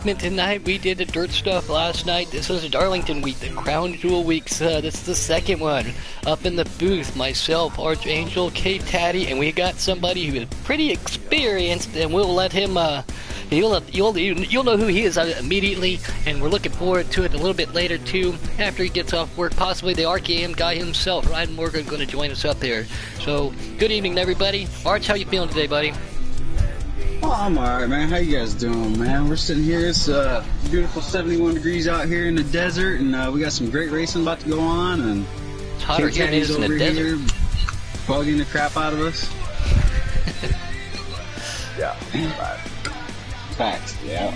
Tonight we did the dirt stuff last night. This was Darlington week, the Crown Jewel weeks. This is the second one. Up in the booth, myself, Archangel, Kate Taddy, and we got somebody who is pretty experienced, and we'll let him. You'll know who he is immediately, and we're looking forward to it a little bit later too. After he gets off work, possibly the RKM guy himself, Ryan Morgan, going to join us up there. So good evening, everybody. Arch, how you feeling today, buddy? Oh, I'm alright, man. How you guys doing, man? We're sitting here. It's beautiful 71 degrees out here in the desert, and we got some great racing about to go on. And it's hotter here than it is in the desert. Bugging the crap out of us. Yeah. Facts. Yeah.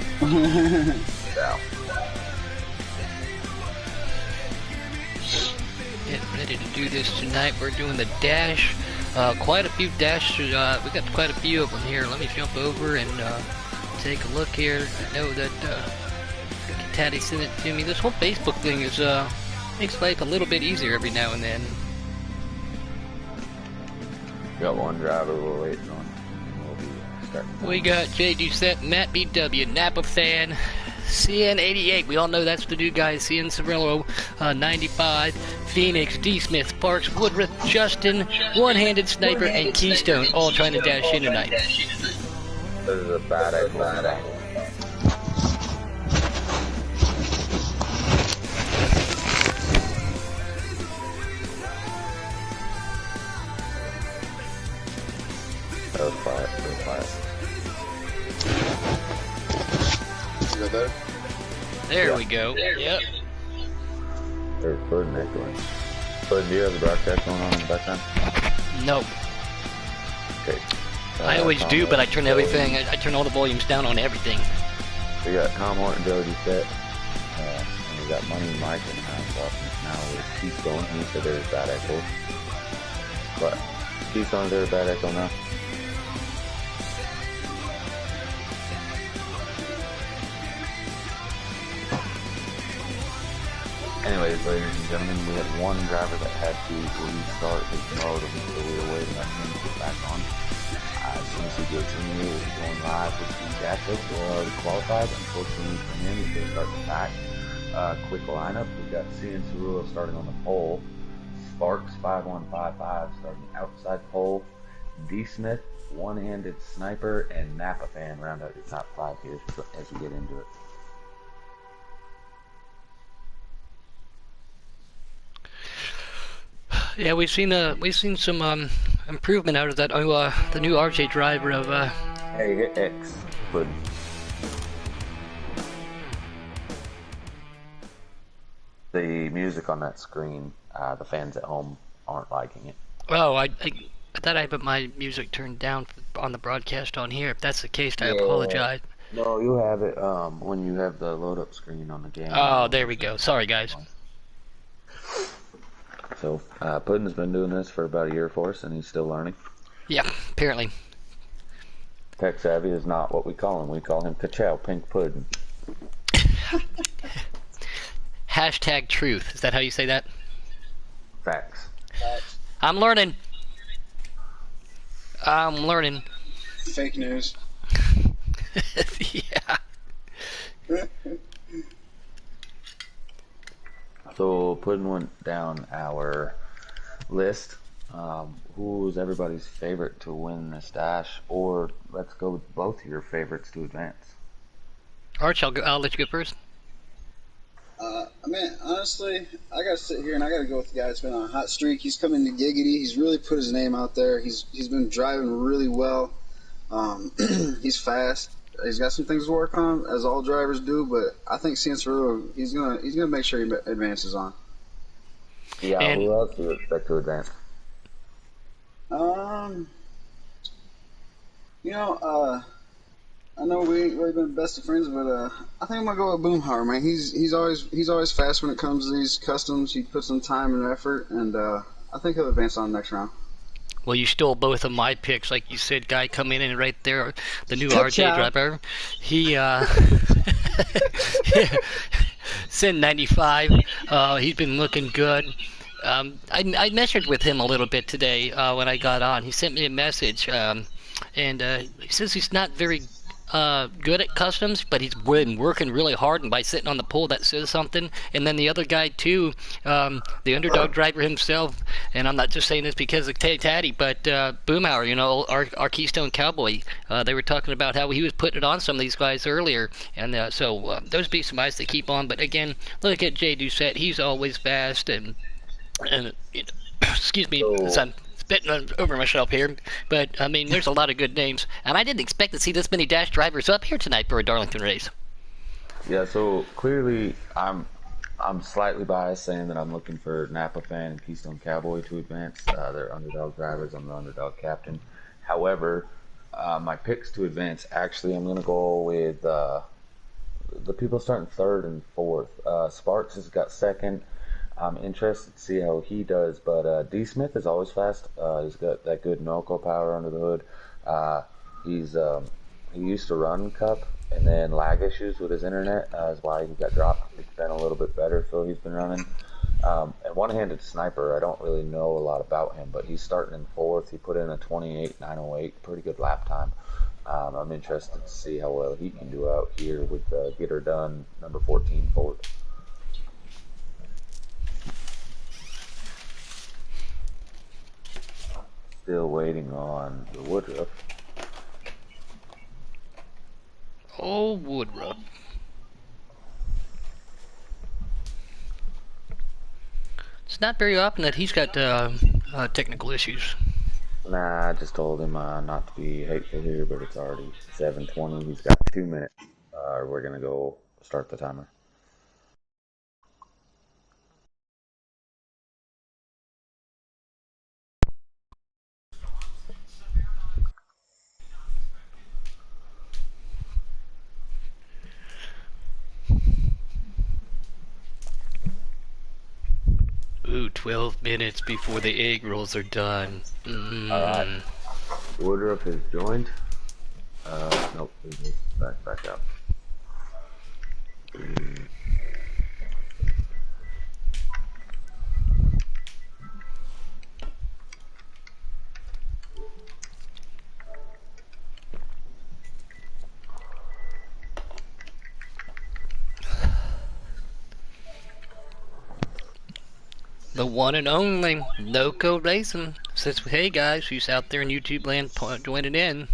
Yeah. Getting ready to do this tonight. We're doing the dash. Quite a few dashes. We got quite a few of them here. Let me jump over and take a look here. I know that Taddy sent it to me. This whole Facebook thing is makes life a little bit easier every now and then. Got one driver we're waiting on. We'll be starting. We got Jay Doucette, Matt BW, Napa Fan, CN88. We all know that's the new guy. CN Cirillo, 95. Phoenix, D. Smith, Sparks, Woodruff, Justin, One-Handed Sniper, and Keystone all trying to dash in tonight. This is a bad idea. That was quiet. That was quiet. Is that better? There we go. Yep. There's Bud next one. Bud, do you have the broadcast going on in the background? Nope. Okay. I always do, but I turn everything. I turn all the volumes down on everything. We got Tom Horton, Joe Doucette, and we got Money Mike in the house now with Keystone. He said there's bad echo. But Keystone, is there a bad echo now? Anyways, ladies and gentlemen, we had one driver that had to restart his modem, so we were waiting on him to get back on. As soon as he gets in here, we'll be going live with the jackets. We're already qualified. Unfortunately for him, he's going to start the back. Quick lineup. We've got CN Cirillo starting on the pole. Sparks 5155 starting outside pole. D. Smith, One-Handed Sniper, and Napa Fan round out your top 5 here as we get into it. Yeah, we've seen some improvement out of that. The new RJ driver of Hey, hit X. Good. The music on that screen, the fans at home aren't liking it. Oh, I thought I put my music turned down on the broadcast on here. If that's the case, I apologize. No, you have it when you have the load up screen on the game. Oh, there we go. Sorry, guys. So, Puddin's been doing this for about a year for us, and he's still learning. Yeah, apparently. Tech savvy is not what we call him. We call him Ka-chow Pink Puddin. Hashtag truth. Is that how you say that? Facts. I'm learning. I'm learning. Fake news. Yeah. So, Puddin went down our list. Who's everybody's favorite to win this dash? Or let's go with both of your favorites to advance. Arch, I'll let you go first. I mean, honestly, I gotta sit here and I gotta go with the guy that's been on a hot streak. He's coming to Giggity. He's really put his name out there. He's been driving really well. He's fast. He's got some things to work on, as all drivers do. But I think CN Cirillo, he's gonna make sure he advances on. Yeah, and who else do you expect to advance? I know we ain't really been best of friends, but I think I'm gonna go with Boomhauer, man. He's always fast when it comes to these customs. He puts some time and effort, and I think he'll advance on next round. Well, you stole both of my picks, like you said. Guy coming in right there, the new RJ driver. He Sin 95. He's been looking good. I measured with him a little bit today when I got on. He sent me a message, and he says he's not very good at customs, but he's been working really hard, and by sitting on the pole, that says something. And then the other guy too, the underdog driver himself, and I'm not just saying this because of Taddy, but Boomhauer, our Keystone Cowboy, they were talking about how he was putting it on some of these guys earlier, and so those be some eyes to keep on. But again, look at Jay Doucette; he's always fast, and excuse me, as So I'm spitting over myself here, but I mean, there's a lot of good names, and I didn't expect to see this many dash drivers up here tonight for a Darlington race. yeah, so clearly I'm slightly biased saying that I'm looking for Napa Fan and Keystone Cowboy to advance. They're underdog drivers. I'm the underdog captain. However, my picks to advance, actually, I'm going to go with the people starting third and fourth. Sparks has got second. I'm interested to see how he does, but D. Smith is always fast. He's got that good Norco power under the hood. Uh, he used to run Cup, and then lag issues with his internet is why he got dropped. It's been a little bit better, so he's been running. And one-handed sniper, I don't really know a lot about him, but he's starting in fourth. He put in a 28.908, pretty good lap time. I'm interested to see how well he can do out here with Get Her Done, number 14 Ford. Still waiting on the Woodruff. Oh, Woodruff. It's not very often that he's got technical issues. Nah, I just told him not to be hateful here, but it's already 7:20. He's got 2 minutes. We're gonna go start the timer. Ooh, 12 minutes before the egg rolls are done. All right, Woodruff has joined. Nope, he's back out. The one and only No Code Racing says, "Hey guys, who's out there in YouTube land joining in?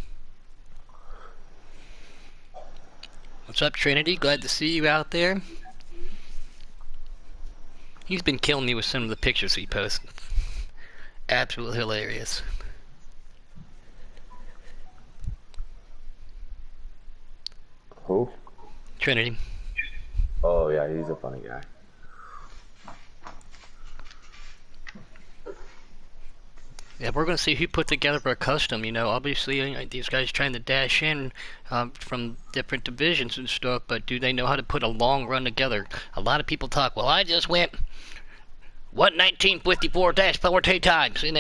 What's up, Trinity? Glad to see you out there." He's been killing me with some of the pictures he posts. Absolutely hilarious. Who? Trinity. Oh yeah, he's a funny guy. Yeah, we're going to see who put together a custom. Obviously these guys trying to dash in from different divisions and stuff, but do they know how to put a long run together? A lot of people talk, well, I just went 1:19:54-40 times, and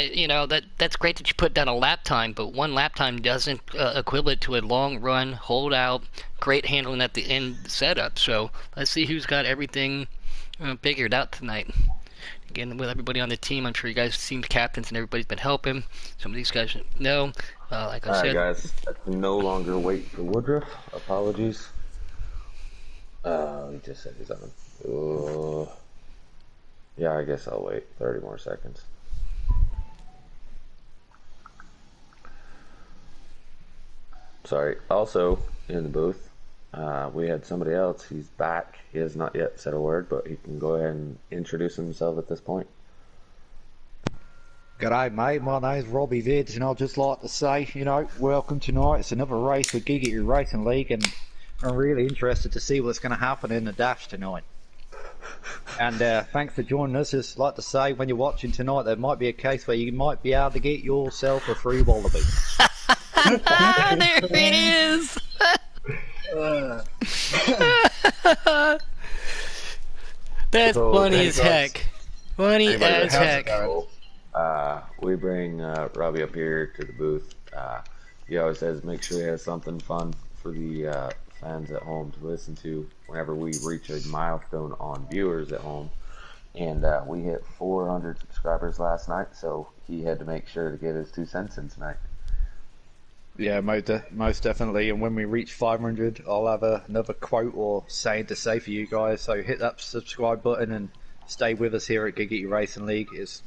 that's great that you put down a lap time, but one lap time doesn't equivalent to a long run, hold out, great handling at the end setup. So let's see who's got everything figured out tonight. Again, with everybody on the team, I'm sure you guys have seen the captains and everybody's been helping. Some of these guys know, like I said. Alright guys, I can no longer wait for Woodruff. Apologies. He just said he's on. Yeah, I guess I'll wait 30 more seconds. Sorry. Also, in the booth, we had somebody else. He's back. He has not yet said a word, but he can go ahead and introduce himself at this point. G'day mate, my name's Robbie Vids, and I'd just like to say, welcome tonight. It's another race with Giga Racing League, and I'm really interested to see what's going to happen in the dash tonight. And thanks for joining us. Just like to say, when you're watching tonight, there might be a case where you might be able to get yourself a free wallaby. There it is! That's funny as heck. Funny as heck. We bring Robbie up here to the booth. He always says make sure he has something fun for the fans at home to listen to whenever we reach a milestone on viewers at home. And we hit 400 subscribers last night, so he had to make sure to get his 2 cents in tonight. Yeah, most definitely. And when we reach 500, I'll have another quote or saying to say for you guys. So hit that subscribe button and stay with us here at Giggity Racing League. It's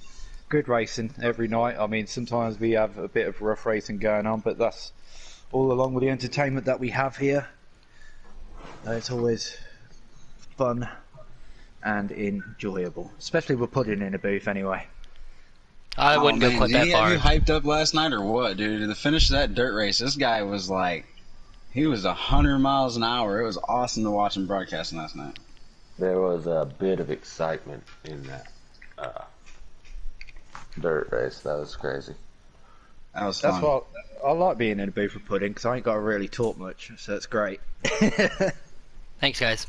good racing every night. I mean, sometimes we have a bit of rough racing going on, but that's all along with the entertainment that we have here. It's always fun and enjoyable, especially with putting in a booth anyway. I wouldn't go quite that Did he far. have you hyped up last night or what, dude? The finish of that dirt race, this guy was like, he was 100 miles an hour. It was awesome to watch him broadcasting last night. There was a bit of excitement in that dirt race. That was crazy. That was fun. That's what I like being in a booth with pudding, because I ain't got to really talk much, so it's great. Thanks, guys.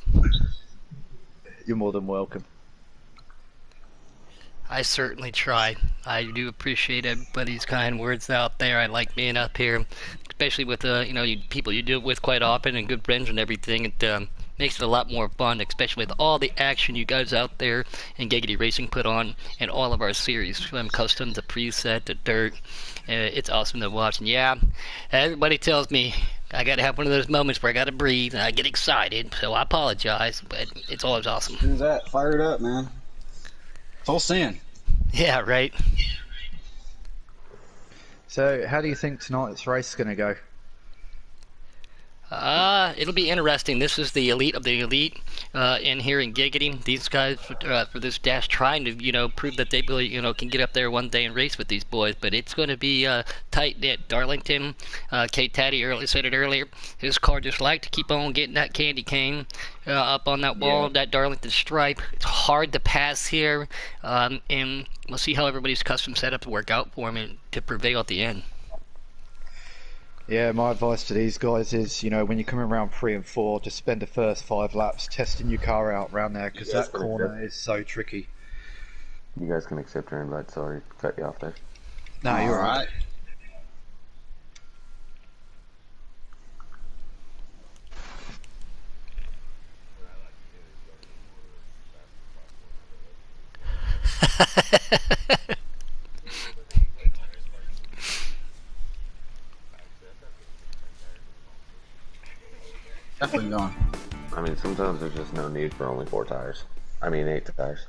You're more than welcome. I certainly try. I do appreciate everybody's kind words out there. I like being up here, especially with people you do it with quite often and good friends and everything. It makes it a lot more fun, especially with all the action you guys out there in Giggity Racing put on in all of our series, from custom to preset to dirt. It's awesome to watch. And yeah, everybody tells me I gotta have one of those moments where I gotta breathe and I get excited, so I apologize, but it's always awesome. Who's that? Fired up, man. Full sin. Yeah, right. So, how do you think tonight's race is going to go? It'll be interesting. This is the elite of the elite in here in Giggity. These guys for this dash trying to prove that they really can get up there one day and race with these boys. But it's going to be tight knit. Darlington, Kate Taddy said it earlier. His car just like to keep on getting that candy cane up on that wall, that Darlington stripe. It's hard to pass here, and we'll see how everybody's custom setup to work out for him and to prevail at the end. Yeah, my advice to these guys is, when you're coming around 3 and 4, just spend the first 5 laps testing your car out around there, because that corner is so tricky. You guys can accept your invite. Sorry to cut you off there. No, you're right. Definitely going. I mean, sometimes there's just no need for only 4 tires. I mean, 8 tires.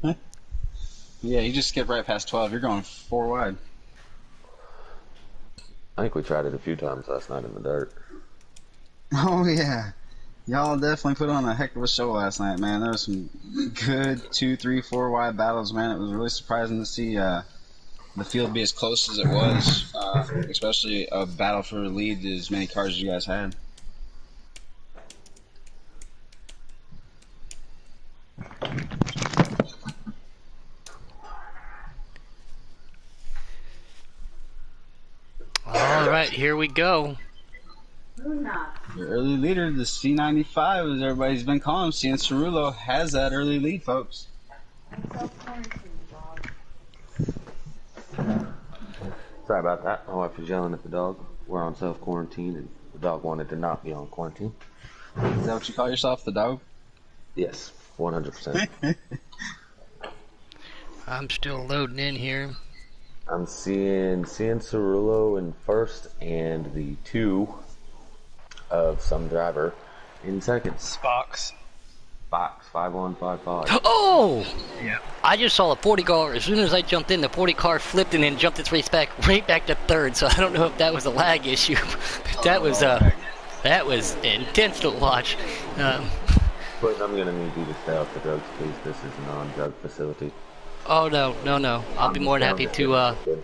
Yeah, you just skip right past 12. You're going 4 wide. I think we tried it a few times last night in the dirt. Oh, yeah. Y'all definitely put on a heck of a show last night, man. There was some good 2, 3, 4 wide battles, man. It was really surprising to see the field be as close as it was, especially a battle for the lead as many cars as you guys had. All right, here we go. Your early leader, the C95, as everybody's been calling him, Cian Cerullo, has that early lead, folks. Sorry about that. My wife was yelling at the dog. We're on self-quarantine, and the dog wanted to not be on quarantine. Is that what you call yourself, the dog? Yes, 100%. I'm still loading in here. I'm seeing Cian Cerullo in first and the 2 of some driver in second. Sparks. Box 5155. Oh! Yeah. I just saw a 40 car. As soon as I jumped in, the 40 car flipped and then jumped its race back right back to third. So I don't know if that was a lag issue. But that was intense to watch. But I'm gonna need you to stay off the drugs, please. This is a non-drug facility. Oh no! I'll be more than happy to.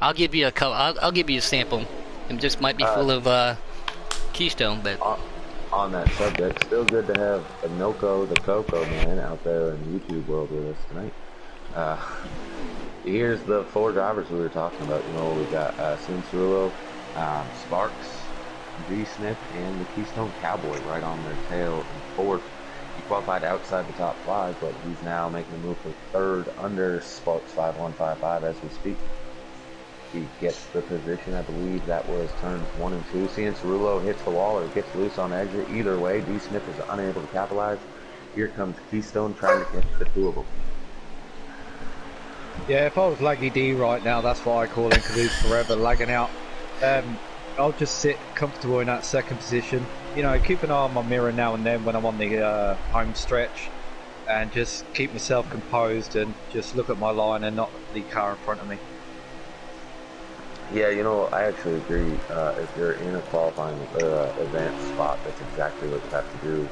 I'll give you I'll give you a sample. It just might be full of Keystone, but. On that subject, still good to have Noco the Coco man out there in the YouTube world with us tonight. Here's the 4 drivers we were talking about. We got Cian Cerullo, Sparks, D. Smith, and the Keystone Cowboy right on their tail in 4th. He qualified outside the top 5, but he's now making a move for 3rd under Sparks 5155 as we speak. He gets the position. I believe that was turns 1 and 2. Cian Cerullo hits the wall or gets loose on exit. Either way, D. Smith is unable to capitalize. Here comes Keystone trying to catch the 2 of them. Yeah, if I was Laggy D right now, that's what I call him, because he's forever lagging out. I'll just sit comfortable in that second position. You know, keep an eye on my mirror now and then when I'm on the home stretch, and just keep myself composed and just look at my line and not the car in front of me. Yeah, you know, I actually agree. If you're in a qualifying advanced spot, that's exactly what you have to do.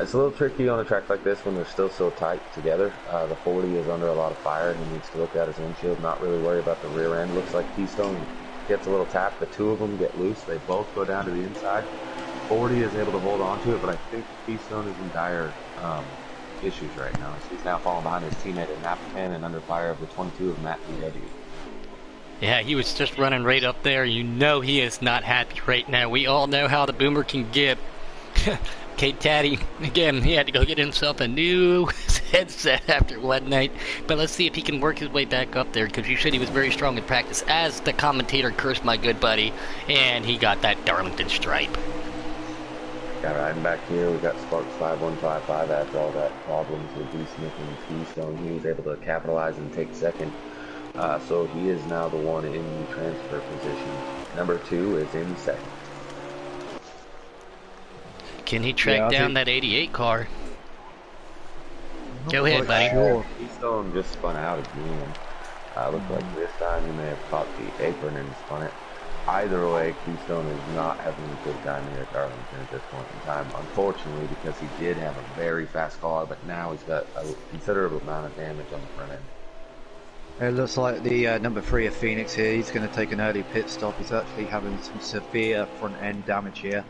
It's a little tricky on a track like this when they're still so tight together. The 40 is under a lot of fire and he needs to look at his windshield, not really worry about the rear end. Looks like Keystone gets a little tap. The two of them get loose. They both go down to the inside. 40 is able to hold on to it, but I think Keystone is in dire issues right now. So he's now falling behind his teammate in lap 10 and under fire of the 22 of Matt PW. Yeah, he was just running right up there. You know he is not happy right now. We all know how the Boomer can get. Kate Taddy, again, he had to go get himself a new headset after one night. But let's see if he can work his way back up there, because you said he was very strong in practice, as the commentator cursed my good buddy, and he got that Darlington stripe. Yeah, riding back here, we got Sparks 5155 after all that problems with D. Smith and Keystone. He was able to capitalize and take second. So he is now the one in transfer position. Number 2 is in second. Can he track down that 88 car? Go ahead, buddy. Sure. Keystone just spun out again. Looked like this time he may have caught the apron and spun it. Either way, Keystone is not having a good time here at Darlington at this point in time, unfortunately, because he did have a very fast car, but now he's got a considerable amount of damage on the front end. It looks like the number 3 of Phoenix here, he's going to take an early pit stop. He's actually having some severe front end damage here.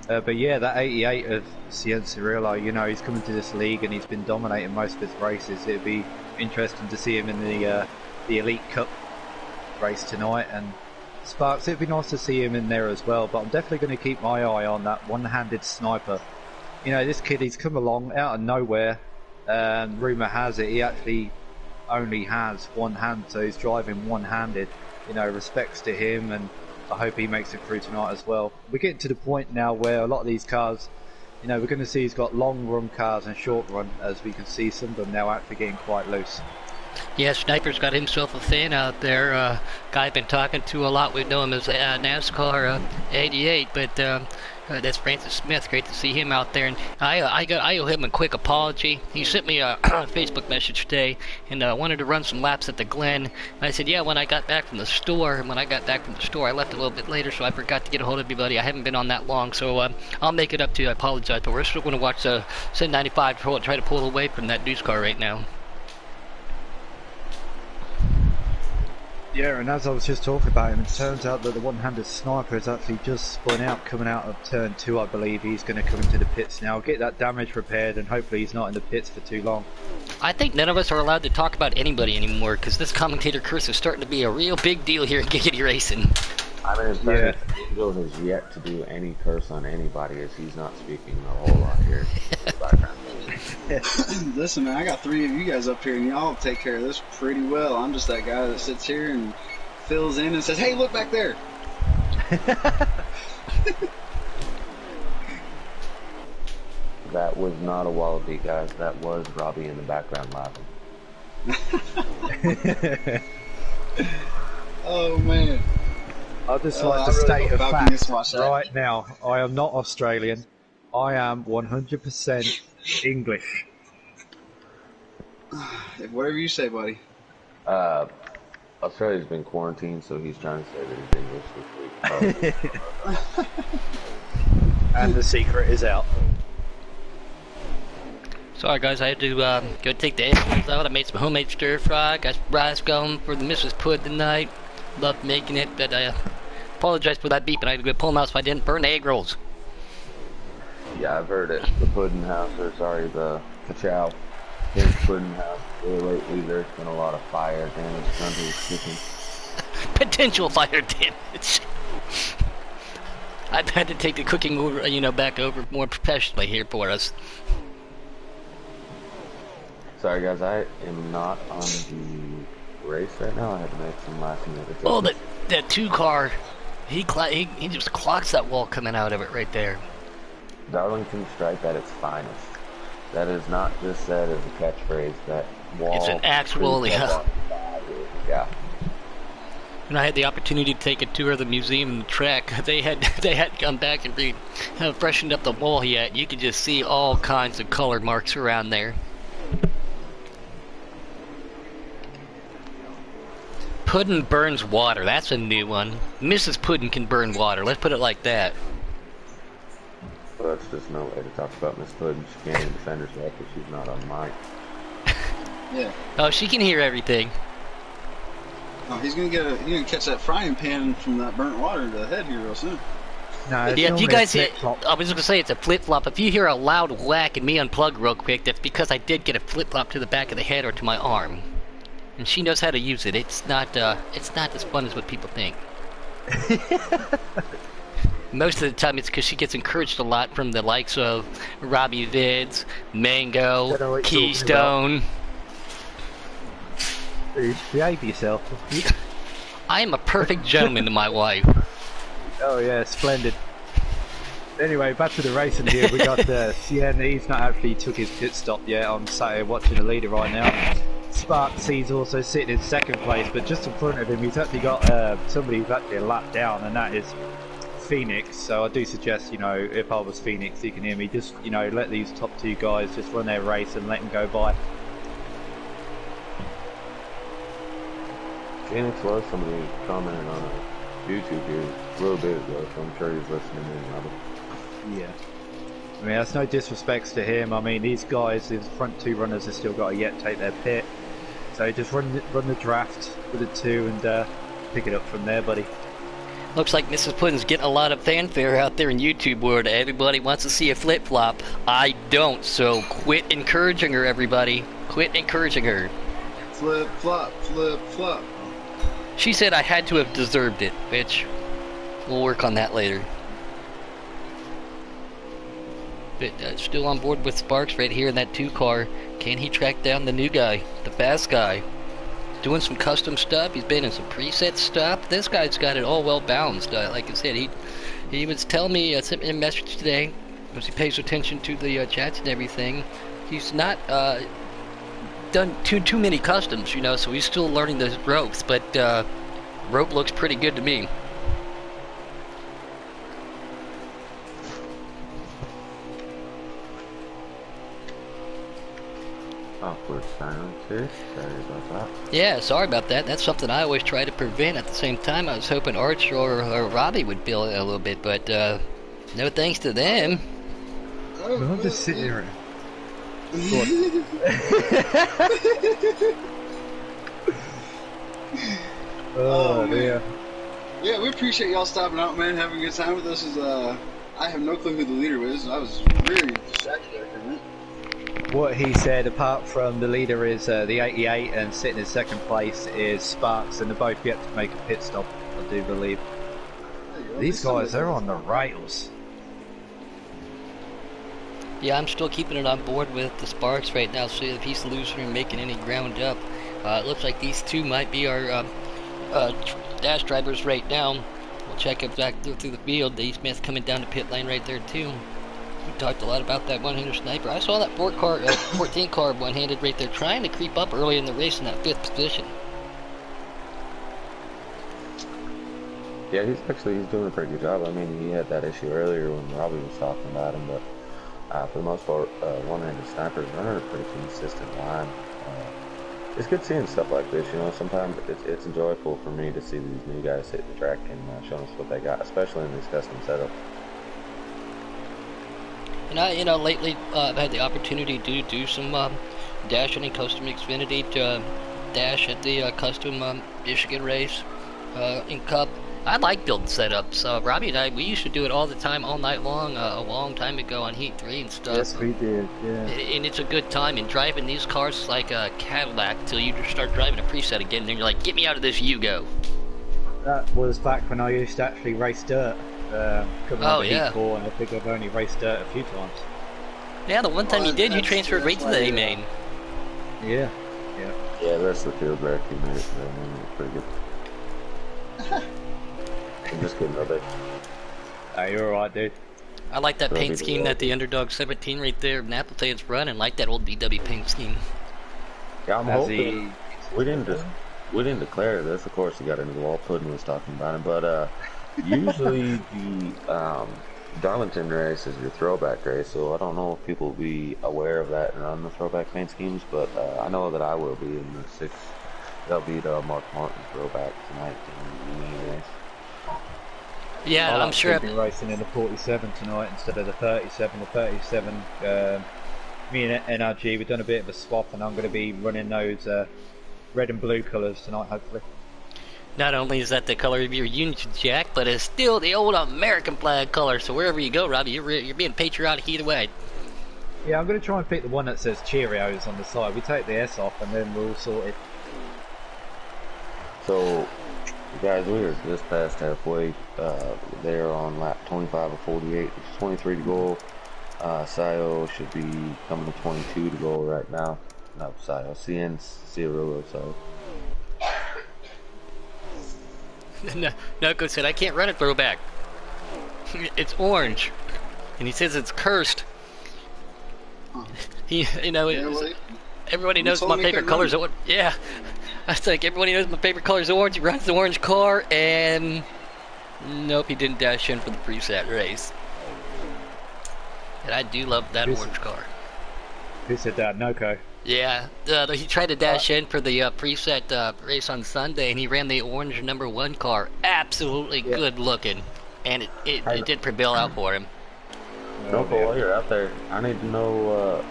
But yeah, that 88 of Cianciarulo, you know, he's coming to this league and he's been dominating most of his races. It'd be interesting to see him in the Elite Cup race tonight. And Sparks, it'd be nice to see him in there as well. But I'm definitely going to keep my eye on that one-handed sniper. You know, this kid, he's come along out of nowhere. And rumour has it, he actually only has one hand, so he's driving one-handed. You know, respects to him, and I hope he makes it through tonight as well. We're getting to the point now where a lot of these cars, you know, we're going to see he's got long run cars and short run, as we can see some of them now actually getting quite loose. Yeah, Sniper's got himself a fan out there. Guy I've been talking to a lot. We know him as NASCAR 88, but that's Francis Smith. Great to see him out there. And I owe him a quick apology. He sent me a Facebook message today and wanted to run some laps at the Glen. And I said, yeah, when I got back from the store. And when I got back from the store, I left a little bit later, so I forgot to get a hold of you, buddy. I haven't been on that long, so I'll make it up to you. I apologize, but we're still going to watch the Sin 95 try to pull away from that news car right now. Yeah, and as I was just talking about him, it turns out that the one-handed sniper has actually just spun out, coming out of turn 2, I believe. He's going to come into the pits now, get that damage repaired, and hopefully he's not in the pits for too long. I think none of us are allowed to talk about anybody anymore, because this commentator curse is starting to be a real big deal here in Giggity Racing. I mean, yeah. Angel has yet to do any curse on anybody, as he's not speaking a whole lot here in the background. Listen, man, I got 3 of you guys up here, and y'all take care of this pretty well. I'm just that guy that sits here and fills in and says, hey, look back there. That was not a wallaby, guys. That was Robbie in the background laughing. Oh, man. I'd just like to state a fact right now. I am not Australian. I am 100% English. Whatever you say, buddy. Australia's been quarantined, so he's trying to say that he's English this week. And the secret is out. Sorry guys, I had to go take the eggs out. I made some homemade stir fry, got rice going for the Mrs. Pud tonight. Loved making it, but I apologize for that beep, and I had to go pull them out so I didn't burn the egg rolls. Yeah, I've heard it. The Puddin' House, or sorry, the Kachow. His Puddin' House, really lately there's been a lot of fire damage done to his kitchen. Potential fire damage. I've had to take the cooking over, back over more professionally here for us. Sorry guys, I am not on the race right now. I had to make some last minute adjustments. Oh, that 2 car, he just clocks that wall coming out of it right there. Darlington stripe at its finest. That is not just said as a catchphrase. That wall. It's an actual, yeah. When I had the opportunity to take a tour of the museum and the track, they had come back and freshened up the wall yet. You could just see all kinds of color marks around there. Puddin' burns water. That's a new one. Mrs. Puddin' can burn water. Let's put it like that. Well, that's just no way to talk about Miss Puddin'. She can't even defend herself if she's not on mic. Yeah. Oh, she can hear everything. Oh, he's gonna catch that frying pan from that burnt water to the head here real soon. No, it's Yeah, if you normally a guys, flip-flop. I was gonna say it's a flip flop. If you hear a loud whack and me unplug real quick, that's because I did get a flip flop to the back of the head or to my arm, and she knows how to use it. It's not as fun as what people think. Most of the time, it's because she gets encouraged a lot from the likes of Robbie Vids, Mango, Don't know what you're talking Keystone. Dude, behave yourself. I am a perfect gentleman to my wife. Oh yeah, splendid. Anyway, back to the racing here. We got Sienna. He's not actually took his pit stop yet. I'm sat here watching the leader right now. Sparks, he's also sitting in second place, but just in front of him, he's actually got somebody who's actually a lap down, and that is Phoenix. So I do suggest, you know, if I was Phoenix, you can hear me, just, you know, let these top two guys just run their race and let them go by. Phoenix was somebody commented on YouTube here a little bit ago, so I'm sure he's listening in, Robert. Yeah. I mean, that's no disrespects to him. I mean, these guys, the front two runners, have still got to yet take their pit. So just run the draft with the two and pick it up from there, buddy. Looks like Mrs. Puddin's getting a lot of fanfare out there in YouTube world. Everybody wants to see a flip-flop. I don't, so quit encouraging her, everybody. Quit encouraging her. Flip flop, flip flop. She said I had to have deserved it, which we'll work on that later. But still on board with Sparks right here in that 2 car. Can he track down the new guy, the fast guy? Doing some custom stuff. He's been in some preset stuff. This guy's got it all well balanced. Like I said, he was telling me, sent me a message today, because he pays attention to the chats and everything. He's not done too many customs, you know, so he's still learning the ropes. But rope looks pretty good to me. Awkward silence here. Sorry about that. Yeah, sorry about that. That's something I always try to prevent. At the same time, I was hoping Arch or Robbie would feel it a little bit, but no thanks to them. I'm just sitting here. Oh, dear. Yeah, we appreciate y'all stopping out, man, having a good time with us. I have no clue who the leader is. I was really distracted there for a minute. What he said, apart from the leader is the 88 and sitting in second place is Sparks, and they're both yet to make a pit stop, I do believe. These guys, they're on the rails. Yeah, I'm still keeping it on board with the Sparks right now, see if he's losing or making any ground up. It looks like these two might be our dash drivers right now. We'll check it back through the field. Dave Smith coming down the pit lane right there too. We talked a lot about that one-hander sniper. I saw that 14 car one-handed right there trying to creep up early in the race in that 5th position. Yeah, he's doing a pretty good job. I mean, he had that issue earlier when Robbie was talking about him, but for the most part, one-handed snipers running a pretty consistent line. It's good seeing stuff like this, you know. Sometimes it's enjoyable for me to see these new guys hit the track and showing us what they got, especially in these custom setups. And I, lately I've had the opportunity to do some dashing in custom Xfinity to dash at the custom Michigan race in Cup. I like building setups. Robbie and I, we used to do it all the time, all night long, a long time ago on Heat 3 and stuff. Yes, we did, yeah. And it's a good time. And driving these cars is like a Cadillac till you just start driving a preset again. And then you're like, get me out of this, you go. That was back when I used to actually race dirt. Coming out of yeah. Heat 4, and I think I've only raced dirt a few times. Yeah, the one time you did, you transferred right to the A-main. Yeah, yeah. Yeah, the rest of the field there, he made it to that one. Pretty good. I'm just kidding, though, Hey, you're alright, dude. I like that paint scheme that the Underdog 17 right there in Appleton's run, and like that old VW paint scheme. Yeah, I'm hoping we didn't just we didn't declare this. Of course, we got into the wall. Puddin was talking about it, but usually the Darlington race is your throwback race. So I don't know if people will be aware of that and run the throwback paint schemes, but I know that I will be in the 6. That'll be the Mark Martin throwback tonight in the main race. Yeah, I'll I'm sure. actually be racing in the 47 tonight instead of the 37. The 37, me and NRG, we've done a bit of a swap, and I'm going to be running those red and blue colours tonight, hopefully. Not only is that the color of your Union Jack, but it's still the old American flag color. So wherever you go, Robbie, you're being patriotic either way. Yeah, I'm going to try and pick the one that says Cheerios on the side. We take the S off, and then we're all sorted. So, guys, we are just past halfway. They're on lap 25 of 48. There's 23 to go. Sayo should be coming to 22 to go right now. No, Sayo. Ciarulo, sorry. Noko said, I can't run a throwback. It's orange. And he says it's cursed. Everybody knows my favorite colors. Yeah. I think everybody knows my favorite color is orange. He runs the orange car, and nope, he didn't dash in for the preset race. And I do love that orange car. Who said that? Noko. Yeah, he tried to dash in for the preset race on Sunday, and he ran the orange #1 car. Absolutely good looking, and it did prevail out for him. Noko, while you're out there, I need to know,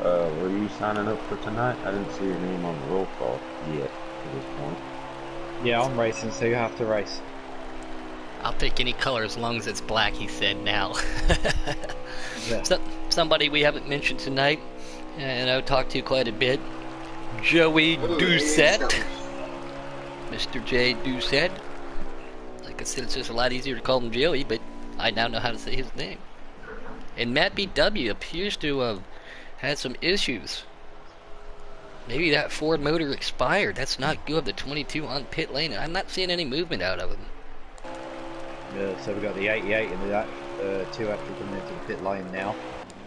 were you signing up for tonight? I didn't see your name on the roll call yet at this point. Yeah, I'm racing, so you have to race. I'll pick any color as long as it's black, he said now. Yeah. Somebody we haven't mentioned tonight, and I've talked to quite a bit, Joey Doucette. Mr. J. Doucette. Like I said, it's just a lot easier to call him Joey, but I now know how to say his name. And Matt BW appears to have had some issues. Maybe that Ford motor expired. That's not good. The 22 on pit lane. I'm not seeing any movement out of him. Yeah, so we've got the 88 and the 2 actually coming into the pit lane now.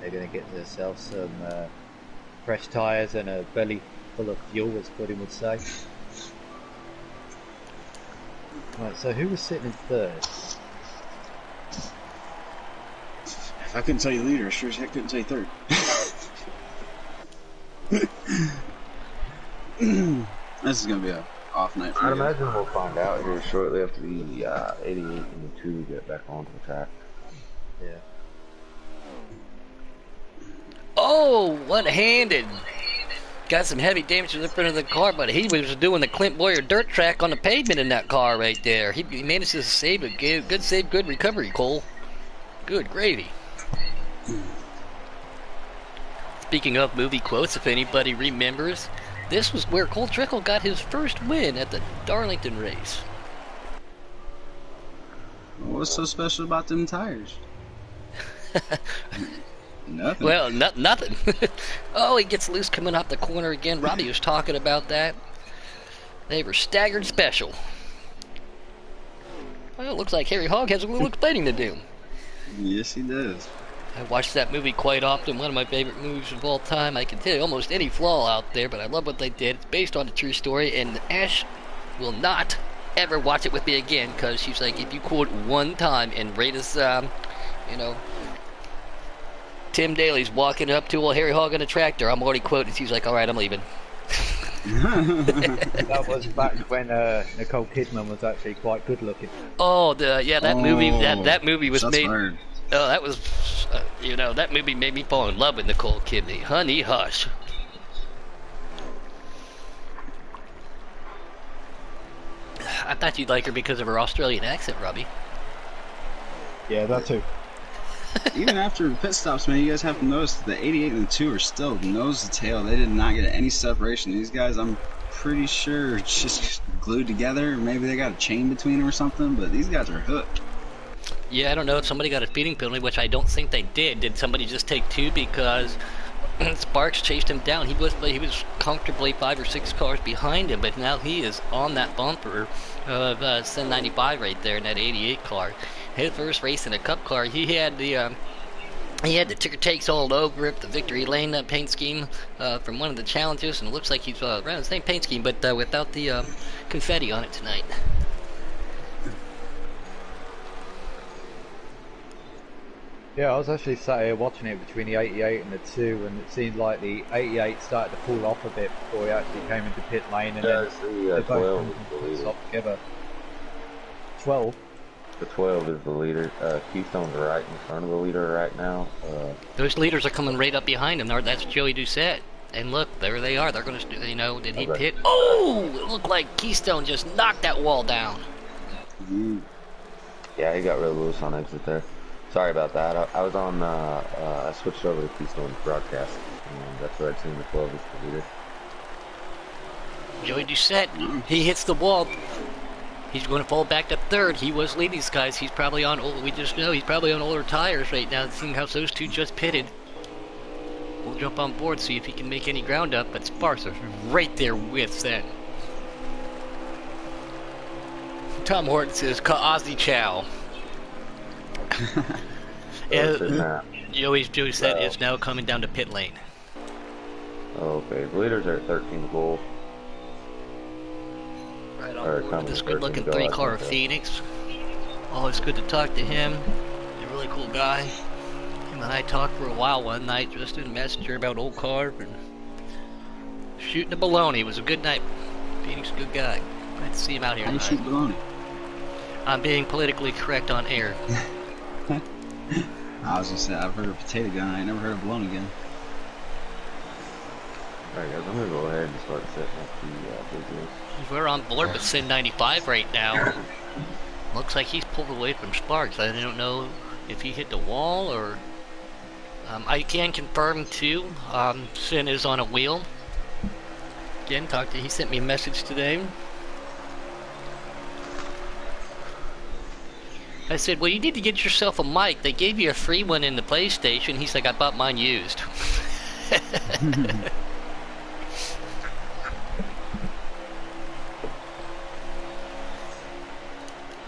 They're going to get themselves some fresh tyres and a belly full of fuel, as Puddin would say. Right, so who was sitting in third? If I couldn't tell you leader, I sure as heck couldn't tell you third. This is going to be a off night for I'd you. imagine we'll find out here shortly after the 88 and the 2 get back onto the track. Yeah. Oh, one-handed. Got some heavy damage to the front of the car, but he was doing the Clint Boyer dirt track on the pavement in that car right there. He managed to save a good save, good recovery, Cole. Good gravy. Speaking of movie quotes, if anybody remembers, this was where Cole Trickle got his first win at the Darlington race. What's so special about them tires? Nothing. Well, nothing. Oh, he gets loose coming off the corner again. Robbie was talking about that. They were staggered special. Well, it looks like Harry Hogg has a little explaining to do. Yes, he does. I watch that movie quite often, one of my favorite movies of all time. I can tell you almost any flaw out there, but I love what they did. It's based on a true story, and Ash will not ever watch it with me again, because she's like, if you quote one time and rate us, Tim Daly's walking up to old Harry Hogg on a tractor, I'm already quoting. She's like, alright, I'm leaving. That was back when Nicole Kidman was actually quite good looking. Oh, that movie, that movie was made. Fired. Oh, that was, that movie made me fall in love with Nicole Kidman. Honey, hush. I thought you'd like her because of her Australian accent, Robbie. Yeah, that too. Even after pit stops, man, you guys have to notice that the 88 and the 2 are still nose to tail. They did not get any separation. These guys, I'm pretty sure, just glued together. Maybe they got a chain between them or something, but these guys are hooked. Yeah, I don't know if somebody got a speeding penalty, which I don't think they did. Did somebody just take 2 because Sparks chased him down? He was comfortably 5 or 6 cars behind him, but now he is on that bumper of Sun 95 right there in that 88 car. His first race in a Cup car, he had the He had the ticker takes all over it, the victory lane paint scheme from one of the challenges, and it looks like he's around the same paint scheme, but without the confetti on it tonight. Yeah, I was actually sat here watching it between the 88 and the 2, and it seemed like the 88 started to pull off a bit before he actually came into pit lane, and then the 12 is the leader. stopped together. 12? The 12 is the leader. Keystone's right in front of the leader right now. Those leaders are coming right up behind him. That's Joey Doucette. And look, there they are. They're going to, you know, did he pit? Oh! It looked like Keystone just knocked that wall down. Yeah, he got real loose on exit there. Sorry about that. I was on, I switched over to Keystone's broadcast. And that's where I'd seen the 12 is the leader. Joey Doucette, he hits the wall. He's going to fall back to third. He was leading these guys. He's probably on, we just know, he's probably on older tires right now, seeing how those two just pitted. We'll jump on board, see if he can make any ground up, but Sparks is right there with that. Tom Horton says, Ozzy Chow. Joey Doucette is now coming down to pit lane. Okay, the leaders are at 13 goal. Right on board with this good-looking three-car Phoenix. Always good to talk to him. He's a really cool guy. Him and I talked for a while one night, just in Messenger about old car and shooting the baloney. It was a good night. Phoenix, a good guy. Glad to see him out here. How you shoot baloney? I'm being politically correct on air. I was gonna say, I've heard of potato gun. I ain't never heard of baloney gun. Alright guys, I'm gonna go ahead and start setting up the business. We're on board with Sin 95 right now. Looks like he's pulled away from Sparks. I don't know if he hit the wall or... I can confirm too, Sin is on a wheel. Again, he sent me a message today. I said, well, you need to get yourself a mic. They gave you a free one in the PlayStation. He's like, I bought mine used.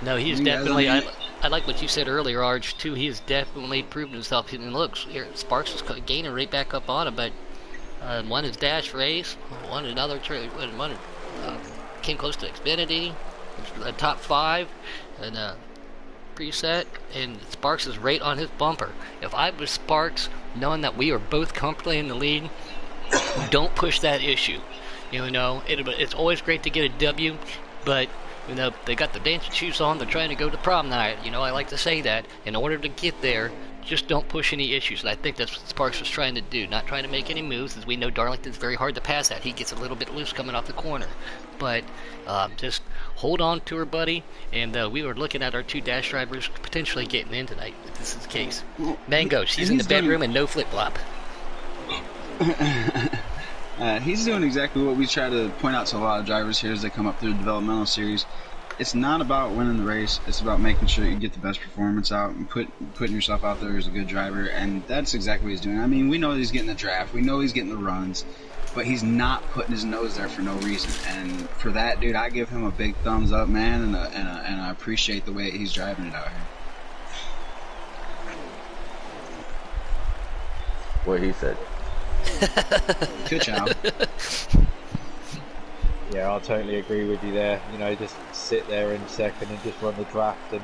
No, he is definitely, I like what you said earlier, Arch, too. He has definitely proven himself. And looks, here, Sparks is gaining right back up on him, but one is Dash Race, one another, one came close to Xfinity, top 5, and preset, and Sparks is right on his bumper. If I was Sparks, knowing that we are both comfortably in the lead, don't push that issue. You know, it's always great to get a W, but you know, they got the dancing shoes on, they're trying to go to prom night. You know, I like to say that. In order to get there, just don't push any issues. And I think that's what Sparks was trying to do. Not trying to make any moves, as we know Darlington's very hard to pass at. He gets a little bit loose coming off the corner. But just hold on to her, buddy. And we were looking at our 2 dash drivers potentially getting in tonight, if this is the case. Mango, she's in the bedroom and no flip-flop. He's doing exactly what we try to point out to a lot of drivers here as they come up through the developmental series. It's not about winning the race. It's about making sure you get the best performance out and putting yourself out there as a good driver, and that's exactly what he's doing. I mean, we know he's getting the draft. We know he's getting the runs, but he's not putting his nose there for no reason. And for that, dude, I give him a big thumbs up, man, and I appreciate the way he's driving it out here. What he said. Good job. Yeah, I totally agree with you there. You know, just sit there in second and just run the draft. And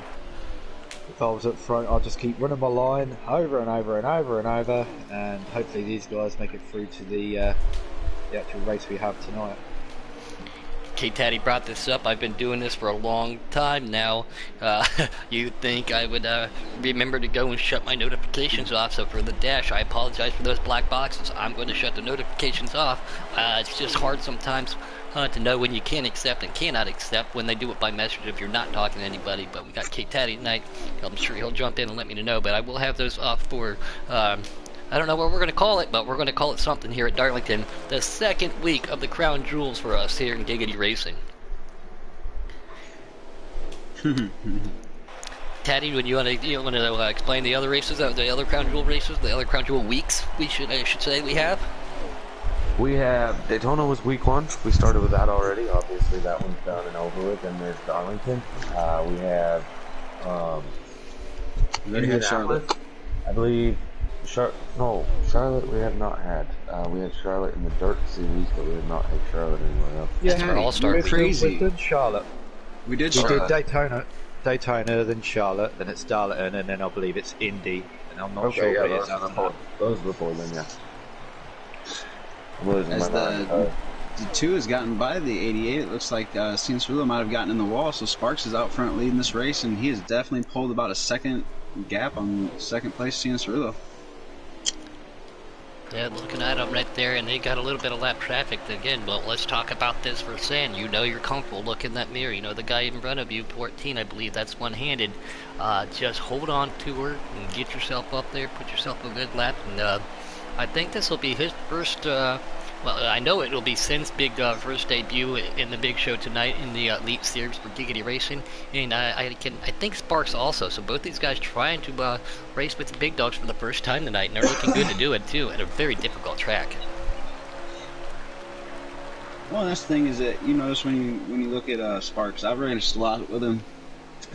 if I was up front, I'll just keep running my line over and over and over and over. And hopefully these guys make it through to the actual race we have tonight. K-Taddy brought this up. I've been doing this for a long time now. You'd think I would remember to go and shut my notifications off. So for the dash, I apologize for those black boxes. I'm going to shut the notifications off. It's just hard sometimes to know when you can accept and cannot accept when they do it by message if you're not talking to anybody. But we got K-Taddy tonight. I'm sure he'll jump in and let me know. But I will have those off for... I don't know what we're going to call it, but we're going to call it something here at Darlington. The second week of the Crown Jewels for us here in Giggity Racing. Taddy, would you want to explain the other races, the other Crown Jewel races, the other Crown Jewel weeks I should say we have? We have Daytona was week 1. We started with that already. Obviously, that one's done and over with. And there's Darlington. We have Charlotte. I believe. No, Charlotte we have not had. We had Charlotte in the dirt series, but we have not had Charlotte anywhere else. That's our All-Star we're week. crazy. We've done Charlotte. We did We Charlotte. did Daytona, then Charlotte, then it's Darlington, and then I believe it's Indy, and I'm not Okay, sure yeah, what it is those after before, that. those before then, yeah. I'm losing As my mind. the 2 has gotten by the 88, it looks like Cianciarulo might have gotten in the wall, so Sparks is out front leading this race, and he has definitely pulled about a second gap on second place Cianciarulo. Yeah, looking at them right there, and they got a little bit of lap traffic again. But let's talk about this for San. You know you're comfortable. Look in that mirror. You know the guy in front of you, 14, I believe. That's one-handed. Just hold on to her and get yourself up there. Put yourself a good lap. And I think this will be his first. Well, I know it will be Sin's big first debut in the big show tonight in the Elite Series for Giggity Racing, and I think Sparks also. So both these guys trying to race with the big dogs for the first time tonight, and they're looking good to do it too at a very difficult track. Well, that's the thing is that you notice when you look at Sparks, I've raced a lot with him.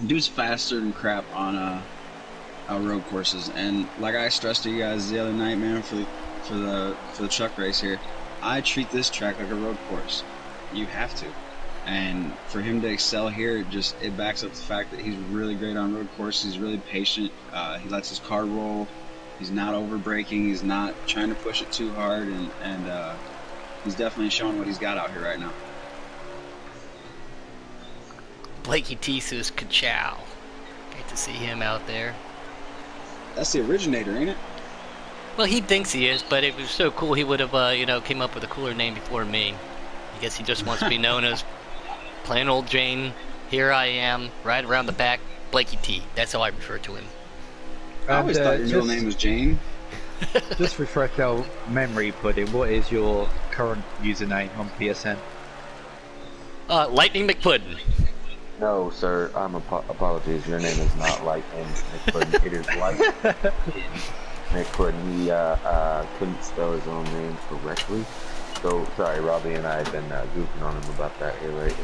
Dude's faster than crap on road courses, and like I stressed to you guys the other night, man, for the truck race here. I treat this track like a road course. You have to. And for him to excel here, it backs up the fact that he's really great on road courses. He's really patient. He lets his car roll. He's not over braking. He's not trying to push it too hard. And he's definitely showing what he's got out here right now. Blakey Tisus Kachow. Great to see him out there. That's the originator, ain't it? Well, he thinks he is, but it was so cool he would have, came up with a cooler name before me. I guess he just wants to be known as plain old Jane. Here I am, right around the back, Blakey T. That's how I refer to him. I always thought your middle name was Jane. Just refresh our memory, Pudding. What is your current username on PSN? Lightning McPuddin. No, sir, apologies. Your name is not Lightning McPuddin. It is Lightning McPuddin. He couldn't spell his own name correctly. So, sorry, Robbie and I have been goofing on him about that here lately.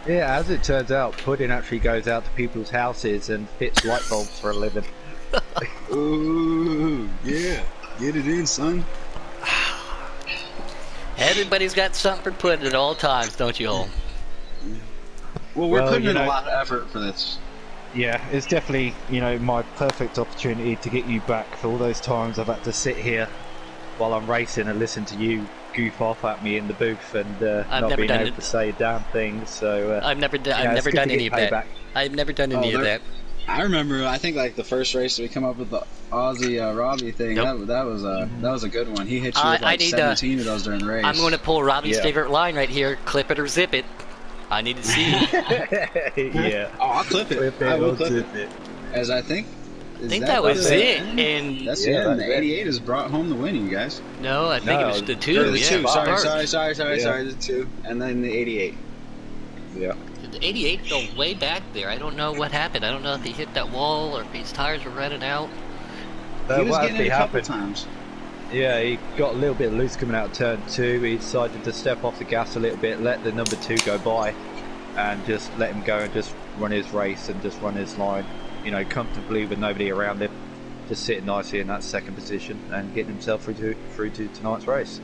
Yeah, as it turns out, Pudding actually goes out to people's houses and fits light bulbs for a living. Ooh, yeah. Get it in, son. Everybody's got something for Puddin at all times, don't you all? Well, we're putting in a lot of effort for this. Yeah, it's definitely, my perfect opportunity to get you back for all those times I've had to sit here while I'm racing and listen to you goof off at me in the booth and not being able to say a damn thing. So I've never done any of that. I've never done any of that. I remember, I think like the first race that we come up with the Aussie Robbie thing. Yep. That was a good one. He hit you with like 17 of those during the race. I'm going to pull Robbie's favorite line right here: "Clip it or zip it." I need to see. Yeah. Oh, I'll clip it. I will clip it. As I think. I think that was it. And that's it. And the 88 has brought home the win, you guys. No, I think it was the 2. The 2. Sorry. The 2. And then the 88. Yeah. The 88 fell way back there. I don't know what happened. I don't know if he hit that wall or if his tires were running out. He was getting it a couple times. Yeah, he got a little bit loose coming out of turn 2. He decided to step off the gas a little bit, let the number 2 go by, and just let him go and just run his race and just run his line, comfortably with nobody around him, just sitting nicely in that second position and getting himself through to tonight's race.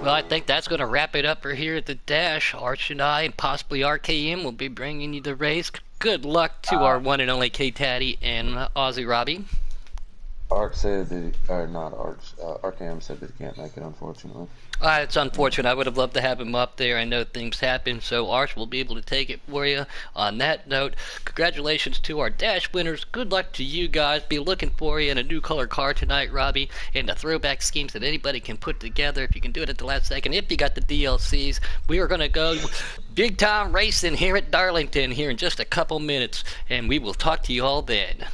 Well, I think that's going to wrap it up for here at the Dash. Arch and I, and possibly RKM, will be bringing you the race. Good luck to our one and only K-Taddy and Aussie Robbie. Arch said that, or not Arch, RKM said that he can't make it, unfortunately. It's unfortunate. I would have loved to have him up there. I know things happen, so Arch will be able to take it for you. On that note, congratulations to our Dash winners. Good luck to you guys. Be looking for you in a new color car tonight, Robbie, and the throwback schemes that anybody can put together. If you can do it at the last second, if you got the DLCs, we are going to go big time racing here at Darlington here in just a couple minutes, and we will talk to you all then.